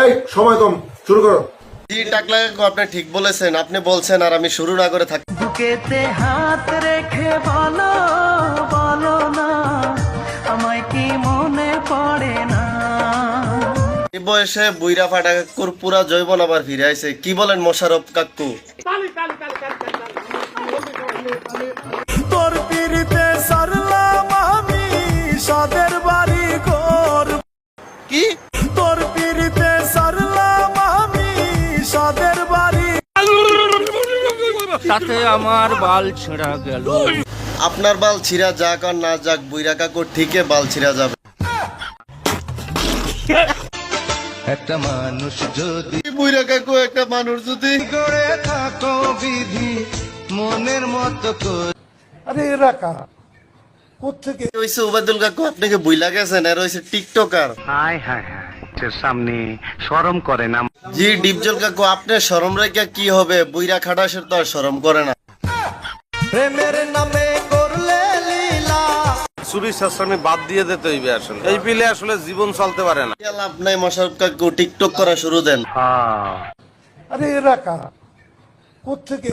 এই সময় কম, শুরু করো। জি টাকলা কাকু, আপনি ঠিক বলেছেন। আপনি বলছেন আর আমি শুরু না করে থাকি। বুকেতে হাত রেখে বলো বলো না, আমায় কি মনে পড়ে না। এই বয়সে বুইরা ফাটা কাকুর পুরা জৈবন আবার ফিরে আইছে। কি বলেন মোশাররফ কাকু? তোর পিড়িতে সারলাম আমি সাদের বাড়ি ঘর। কি? তোর পিড়িতে সারলাম আমি সাদের বাড়ি, তাতে আমার বাল ছেঁড়া গেল। আপনার বাল ছিঁড়া যাক আর না যাক, বুইরা কাকুর ঠিকই বাল ছিঁড়া যাবে। একটা মানুষ যদি বুইরা কাকু, একটা মানুষ যদি করে থাকো বিধি মনের মতো করে। আরে এরা কারা, কোত্থেকে? হইছে ওবায়দুল কাকু, আপনাকে বুইলা গেছেন। এর হইছে টিকটকার। হায় হায় হায়, সামনে শরম করে না। জি ডিপজল কাকু, আপনার শরম রেখা কি হবে? বুইরা খাটাসের তো আর শরম করে না। প্রেমের নামে করলে লীলা। চুরি সাশ্রামি বাদ দিয়ে দিতে হইবে। আসলে এই পিলে আসলে জীবন চলতে পারে না। লাভ নাই মোশাররফ কাকু, টিকটক করা শুরু দেন। আরে এরা কারা, কোত্থেকে?